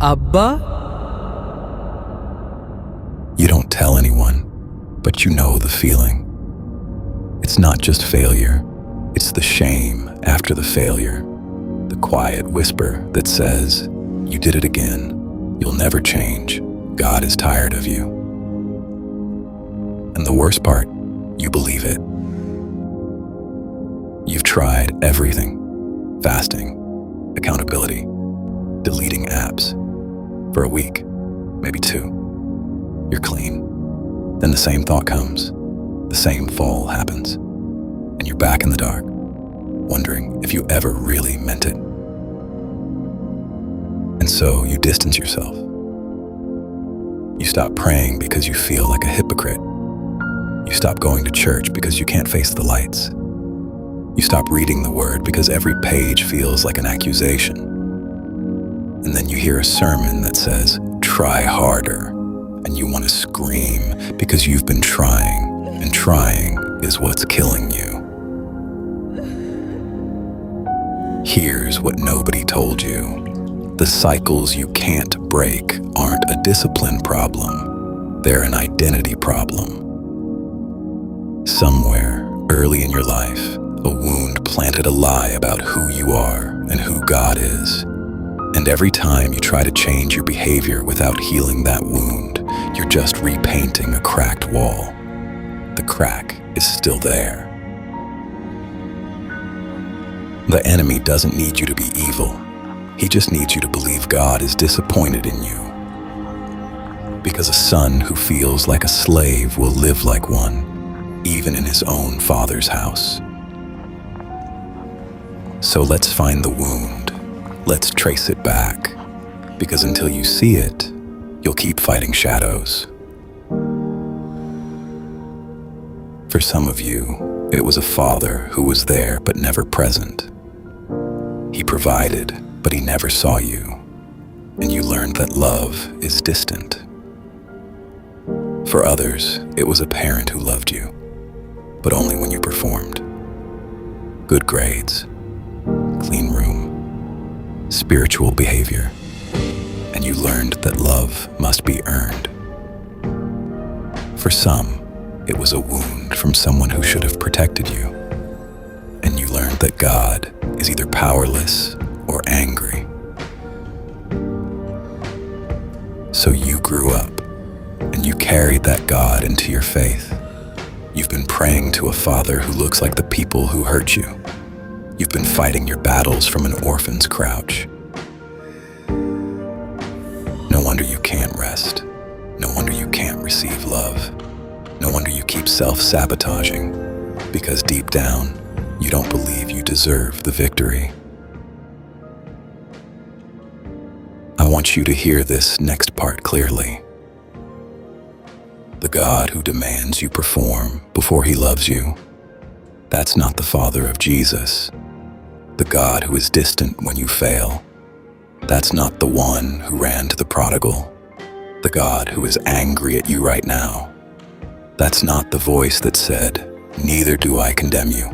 Abba? You don't tell anyone, but you know the feeling. It's not just failure, it's the shame after the failure. The quiet whisper that says, "You did it again. You'll never change. God is tired of you." And the worst part, you believe it. You've tried everything: fasting, accountability, deleting apps. For a week, maybe 2. You're clean. Then the same thought comes, the same fall happens, and you're back in the dark, wondering if you ever really meant it. And so you distance yourself. You stop praying because you feel like a hypocrite. You stop going to church because you can't face the lights. You stop reading the word because every page feels like an accusation. And then you hear a sermon that says, "Try harder," and you want to scream because you've been trying, and trying is what's killing you. Here's what nobody told you. The cycles you can't break aren't a discipline problem. They're an identity problem. Somewhere early in your life, a wound planted a lie about who you are and who God is. And every time you try to change your behavior without healing that wound, you're just repainting a cracked wall. The crack is still there. The enemy doesn't need you to be evil. He just needs you to believe God is disappointed in you. Because a son who feels like a slave will live like one, even in his own father's house. So let's find the wound. Let's trace it back. Because until you see it, you'll keep fighting shadows. For some of you, it was a father who was there but never present. He provided, but he never saw you, and you learned that love is distant. For others, it was a parent who loved you, but only when you performed. Good grades, clean room, spiritual behavior, and you learned that love must be earned. For some, it was a wound from someone who should have protected you, and you learned that God is either powerless or angry. So you grew up, and you carried that God into your faith. You've been praying to a father who looks like the people who hurt you. You've been fighting your battles from an orphan's crouch. No wonder you can't rest. No wonder you can't receive love. No wonder you keep self-sabotaging, because deep down, you don't believe you deserve the victory. I want you to hear this next part clearly. The God who demands you perform before he loves you, that's not the Father of Jesus. The God who is distant when you fail, that's not the one who ran to the prodigal. The God who is angry at you right now, that's not the voice that said, "Neither do I condemn you."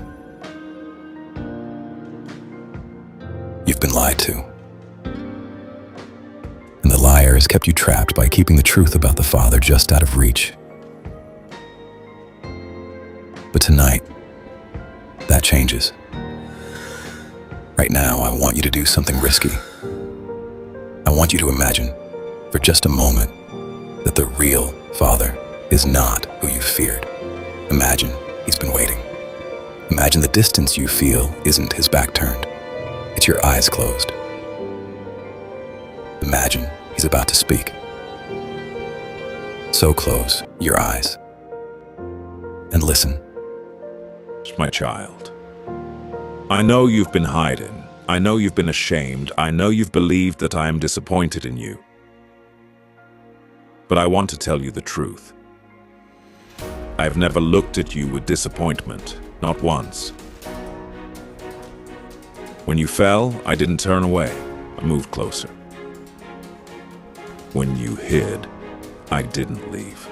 You've been lied to. And the liar has kept you trapped by keeping the truth about the Father just out of reach. But tonight, that changes. Right now, I want you to do something risky. I want you to imagine, for just a moment, that the real Father is not who you feared. Imagine he's been waiting. Imagine the distance you feel isn't his back turned. It's your eyes closed. Imagine he's about to speak. So close your eyes and listen. My child, I know you've been hiding. I know you've been ashamed. I know you've believed that I am disappointed in you. But I want to tell you the truth. I've never looked at you with disappointment, not once. When you fell, I didn't turn away. I moved closer. When you hid, I didn't leave.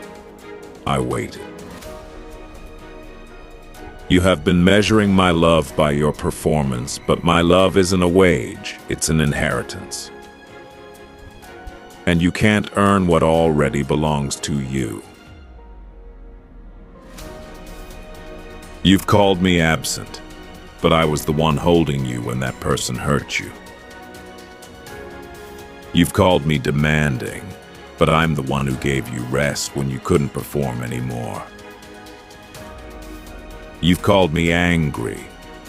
I waited. You have been measuring my love by your performance, but my love isn't a wage, it's an inheritance. and you can't earn what already belongs to you. You've called me absent, but I was the one holding you when that person hurt you. You've called me demanding, but I'm the one who gave you rest when you couldn't perform anymore. You've called me angry,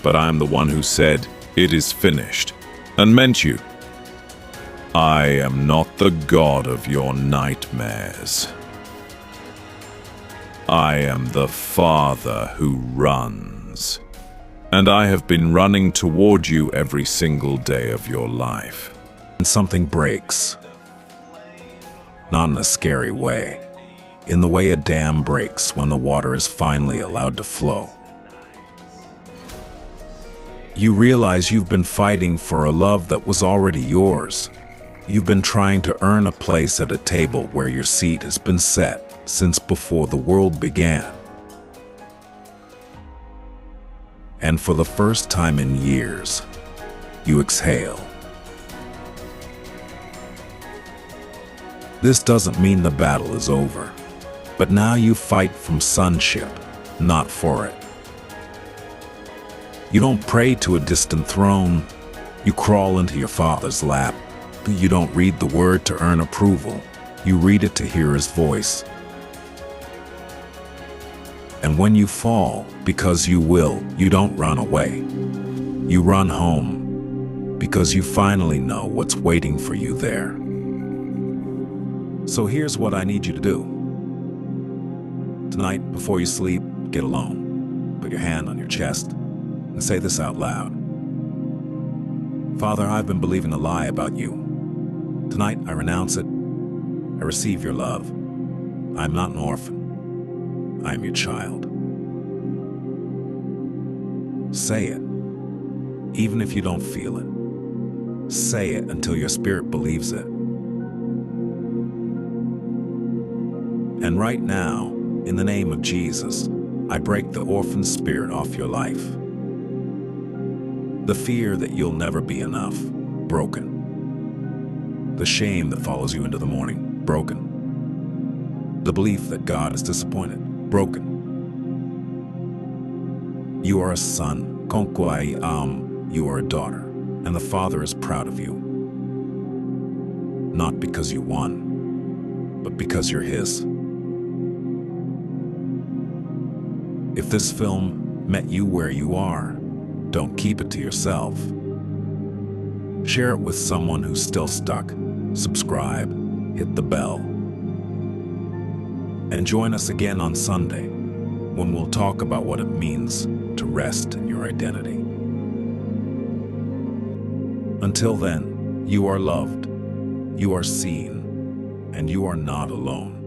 but I'm the one who said, "It is finished," and meant you. I am not the god of your nightmares. I am the Father who runs, and I have been running toward you every single day of your life. And something breaks. Not in a scary way, in the way a dam breaks when the water is finally allowed to flow. You realize you've been fighting for a love that was already yours. You've been trying to earn a place at a table where your seat has been set since before the world began. And for the first time in years, you exhale. This doesn't mean the battle is over, but now you fight from sonship, not for it. You don't pray to a distant throne, you crawl into your Father's lap. You don't read the word to earn approval, you read it to hear his voice. And when you fall, because you will, you don't run away. You run home, because you finally know what's waiting for you there. So here's what I need you to do. Tonight, before you sleep, get alone. Put your hand on your chest and say this out loud. Father, I've been believing a lie about you. Tonight, I renounce it. I receive your love. I'm not an orphan. I am your child. Say it, even if you don't feel it. Say it until your spirit believes it. And right now, in the name of Jesus, I break the orphan spirit off your life. The fear that you'll never be enough, broken. The shame that follows you into the morning, broken. The belief that God is disappointed, broken. You are a son, you are a daughter, and the Father is proud of you. Not because you won, but because you're his. If this film met you where you are, don't keep it to yourself. Share it with someone who's still stuck. Subscribe, hit the bell. And join us again on Sunday, when we'll talk about what it means to rest in your identity. Until then, you are loved, you are seen, and you are not alone.